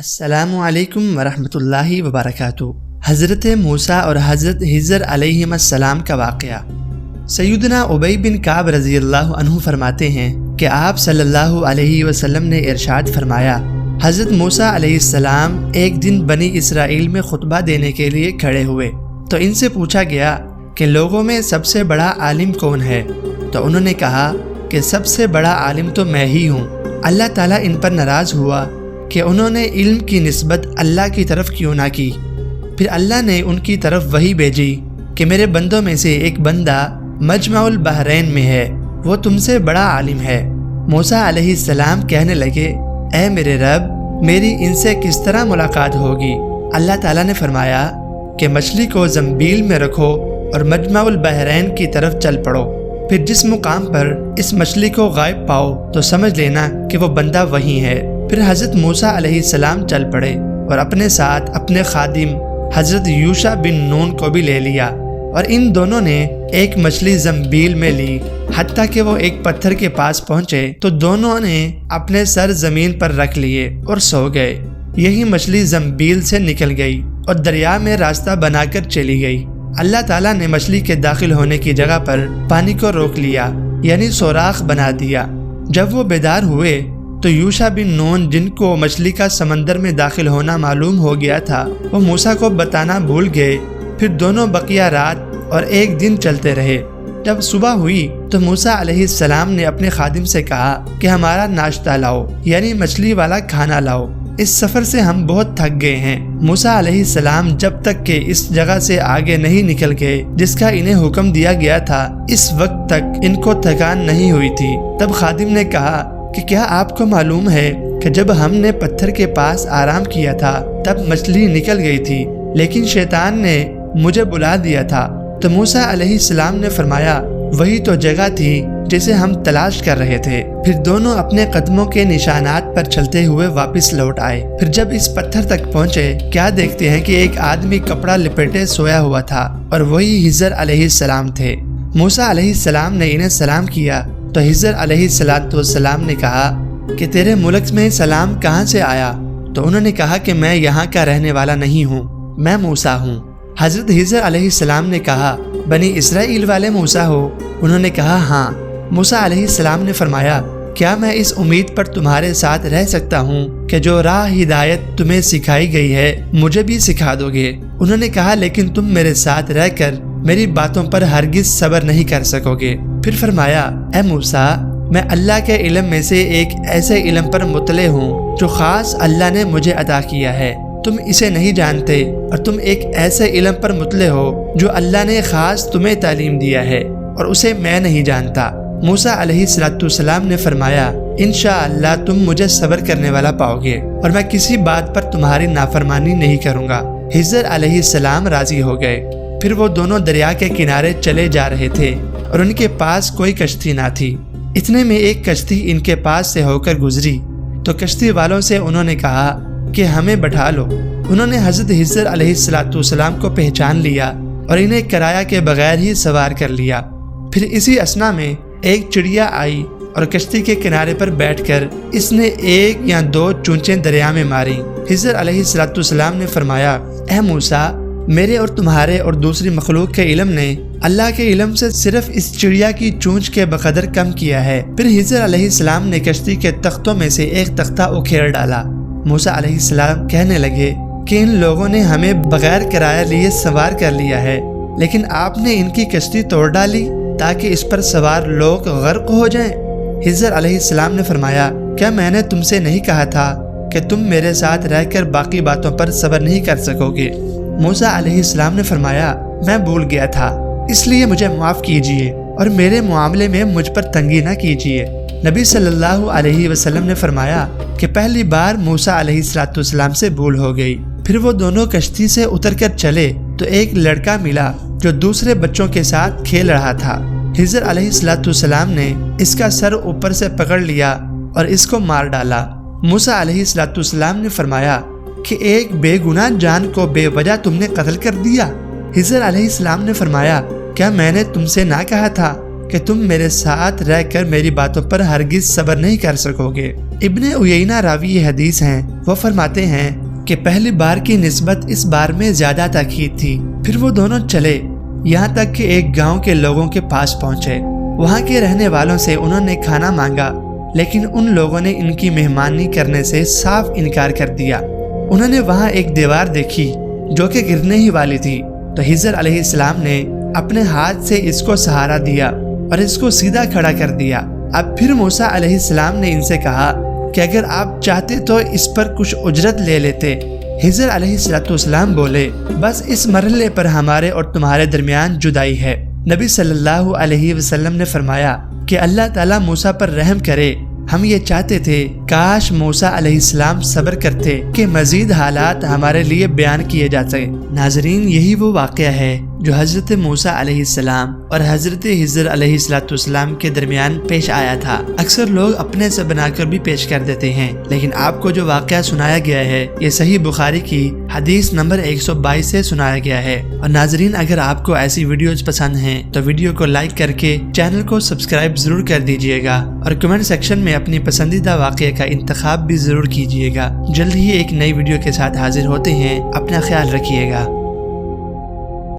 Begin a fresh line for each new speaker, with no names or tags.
السلام علیکم ورحمۃ اللہ وبرکاتہ۔ حضرت موسیٰ اور حضرت خضر علیہم السلام کا واقعہ۔ سیدنا ابی بن کعب رضی اللہ عنہ فرماتے ہیں کہ آپ صلی اللہ علیہ وسلم نے ارشاد فرمایا، حضرت موسیٰ علیہ السلام ایک دن بنی اسرائیل میں خطبہ دینے کے لیے کھڑے ہوئے تو ان سے پوچھا گیا کہ لوگوں میں سب سے بڑا عالم کون ہے؟ تو انہوں نے کہا کہ سب سے بڑا عالم تو میں ہی ہوں۔ اللہ تعالیٰ ان پر ناراض ہوا کہ انہوں نے علم کی نسبت اللہ کی طرف کیوں نہ کی۔ پھر اللہ نے ان کی طرف وحی بھیجی کہ میرے بندوں میں سے ایک بندہ مجمع البحرین میں ہے، وہ تم سے بڑا عالم ہے۔ موسیٰ علیہ السلام کہنے لگے، اے میرے رب، میری ان سے کس طرح ملاقات ہوگی؟ اللہ تعالیٰ نے فرمایا کہ مچھلی کو زنبیل میں رکھو اور مجمع البحرین کی طرف چل پڑو، پھر جس مقام پر اس مچھلی کو غائب پاؤ تو سمجھ لینا کہ وہ بندہ وہی ہے۔ پھر حضرت موسیٰ علیہ السلام چل پڑے اور اپنے ساتھ اپنے خادم حضرت یوشع بن نون کو بھی لے لیا، اور ان دونوں نے ایک مچھلی زنبیل میں لی۔ حتیٰ کہ وہ ایک پتھر کے پاس پہنچے تو دونوں نے اپنے سر زمین پر رکھ لیے اور سو گئے۔ یہی مچھلی زنبیل سے نکل گئی اور دریا میں راستہ بنا کر چلی گئی۔ اللہ تعالیٰ نے مچھلی کے داخل ہونے کی جگہ پر پانی کو روک لیا، یعنی سوراخ بنا دیا۔ جب وہ بیدار ہوئے تو یوشع بن نون، جن کو مچھلی کا سمندر میں داخل ہونا معلوم ہو گیا تھا، وہ موسیٰ کو بتانا بھول گئے۔ پھر دونوں بقیہ رات اور ایک دن چلتے رہے۔ جب صبح ہوئی تو موسیٰ علیہ السلام نے اپنے خادم سے کہا کہ ہمارا ناشتہ لاؤ، یعنی مچھلی والا کھانا لاؤ، اس سفر سے ہم بہت تھک گئے ہیں۔ موسیٰ علیہ السلام جب تک کہ اس جگہ سے آگے نہیں نکل گئے جس کا انہیں حکم دیا گیا تھا، اس وقت تک ان کو تھکان نہیں ہوئی تھی۔ تب خادم نے کہا کہ کیا آپ کو معلوم ہے کہ جب ہم نے پتھر کے پاس آرام کیا تھا تب مچھلی نکل گئی تھی، لیکن شیطان نے مجھے بلا دیا تھا؟ تو موسیٰ علیہ السلام نے فرمایا، وہی تو جگہ تھی جسے ہم تلاش کر رہے تھے۔ پھر دونوں اپنے قدموں کے نشانات پر چلتے ہوئے واپس لوٹ آئے۔ پھر جب اس پتھر تک پہنچے، کیا دیکھتے ہیں کہ ایک آدمی کپڑا لپیٹے سویا ہوا تھا، اور وہی خضر علیہ السلام تھے۔ موسیٰ علیہ السلام نے انہیں سلام کیا تو خضر علیہ السلام نے کہا کہ تیرے ملک میں سلام کہاں سے آیا؟ تو انہوں نے کہا کہ میں یہاں کا رہنے والا نہیں ہوں، میں موسیٰ ہوں۔ حضرت خضر علیہ السلام نے کہا، بنی اسرائیل والے موسیٰ ہو؟ انہوں نے کہا ہاں۔ موسیٰ علیہ السلام نے فرمایا، کیا میں اس امید پر تمہارے ساتھ رہ سکتا ہوں کہ جو راہ ہدایت تمہیں سکھائی گئی ہے مجھے بھی سکھا دو گے؟ انہوں نے کہا، لیکن تم میرے ساتھ رہ کر میری باتوں پر ہرگز صبر نہیں کر سکو گے۔ پھر فرمایا، اے موسیٰ، میں اللہ کے علم میں سے ایک ایسے علم پر مطلع ہوں جو خاص اللہ نے مجھے عطا کیا ہے، تم اسے نہیں جانتے، اور تم ایک ایسے علم پر مطلع ہو جو اللہ نے خاص تمہیں تعلیم دیا ہے، اور اسے میں نہیں جانتا۔ موسیٰ علیہ السلام نے فرمایا، انشاءاللہ تم مجھے صبر کرنے والا پاؤ گے، اور میں کسی بات پر تمہاری نافرمانی نہیں کروں گا۔ خضر علیہ السلام راضی ہو گئے۔ پھر وہ دونوں دریا کے کنارے چلے جا رہے تھے اور ان کے پاس کوئی کشتی نہ تھی۔ اتنے میں ایک کشتی ان کے پاس سے ہو کر گزری تو کشتی والوں سے انہوں نے کہا کہ ہمیں بٹھا لو۔ انہوں نے حضرت خضر علیہ السلام کو پہچان لیا اور انہیں کرایہ کے بغیر ہی سوار کر لیا۔ پھر اسی اثنا میں ایک چڑیا آئی اور کشتی کے کنارے پر بیٹھ کر اس نے ایک یا دو چونچیں دریا میں ماری۔ خضر علیہ السلام نے فرمایا، اے موسیٰ، میرے اور تمہارے اور دوسری مخلوق کے علم نے اللہ کے علم سے صرف اس چڑیا کی چونچ کے بقدر کم کیا ہے۔ پھر خضر علیہ السلام نے کشتی کے تختوں میں سے ایک تختہ اکھیڑ ڈالا۔ موسیٰ علیہ السلام کہنے لگے کہ ان لوگوں نے ہمیں بغیر کرایہ لیے سوار کر لیا ہے، لیکن آپ نے ان کی کشتی توڑ ڈالی تاکہ اس پر سوار لوگ غرق ہو جائیں۔ خضر علیہ السلام نے فرمایا، کیا میں نے تم سے نہیں کہا تھا کہ تم میرے ساتھ رہ کر باقی باتوں پر صبر نہیں کر سکو گے؟ موسیٰ علیہ السلام نے فرمایا، میں بھول گیا تھا، اس لیے مجھے معاف کیجیے اور میرے معاملے میں مجھ پر تنگی نہ کیجیے۔ نبی صلی اللہ علیہ وسلم نے فرمایا کہ پہلی بار موسیٰ علیہ السلام سے بھول ہو گئی۔ پھر وہ دونوں کشتی سے اتر کر چلے تو ایک لڑکا ملا جو دوسرے بچوں کے ساتھ کھیل رہا تھا۔ خضر علیہ السلام نے اس کا سر اوپر سے پکڑ لیا اور اس کو مار ڈالا۔ موسیٰ علیہ السلام نے فرمایا کہ ایک بے گناہ جان کو بے وجہ تم نے قتل کر دیا۔ خضر علیہ السلام نے فرمایا، کیا میں نے تم سے نہ کہا تھا کہ تم میرے ساتھ رہ کر میری باتوں پر ہرگز صبر نہیں کر سکوگے۔ ابن عیینہ راوی یہ حدیث ہیں، وہ فرماتے ہیں کہ پہلی بار کی نسبت اس بار میں زیادہ تاکید تھی۔ پھر وہ دونوں چلے یہاں تک کہ ایک گاؤں کے لوگوں کے پاس پہنچے۔ وہاں کے رہنے والوں سے انہوں نے کھانا مانگا، لیکن ان لوگوں نے ان کی مہمانی کرنے سے صاف انکار کر دیا۔ انہوں نے وہاں ایک دیوار دیکھی جو کہ گرنے ہی والی تھی، تو خضر علیہ السلام نے اپنے ہاتھ سے اس کو سہارا دیا اور اس کو سیدھا کھڑا کر دیا۔ اب پھر موسیٰ علیہ السلام نے ان سے کہا کہ اگر آپ چاہتے تو اس پر کچھ اجرت لے لیتے۔ خضر علیہ السلام بولے، بس اس مرحلے پر ہمارے اور تمہارے درمیان جدائی ہے۔ نبی صلی اللہ علیہ وسلم نے فرمایا کہ اللہ تعالیٰ موسیٰ پر رحم کرے، ہم یہ چاہتے تھے کاش موسیٰ علیہ السلام صبر کرتے کہ مزید حالات ہمارے لیے بیان کیے جا سکیں۔ ناظرین، یہی وہ واقعہ ہے جو حضرت موسیٰ علیہ السلام اور حضرت خضر علیہ السلام کے درمیان پیش آیا تھا۔ اکثر لوگ اپنے سے بنا کر بھی پیش کر دیتے ہیں، لیکن آپ کو جو واقعہ سنایا گیا ہے یہ صحیح بخاری کی حدیث نمبر 122 سے سنایا گیا ہے۔ اور ناظرین، اگر آپ کو ایسی ویڈیوز پسند ہیں تو ویڈیو کو لائک کر کے چینل کو سبسکرائب ضرور کر دیجئے گا، اور کمنٹ سیکشن میں اپنی پسندیدہ واقعے کا انتخاب بھی ضرور کیجئے گا۔ جلد ہی ایک نئی ویڈیو کے ساتھ حاضر ہوتے ہیں، اپنا خیال رکھیے گا۔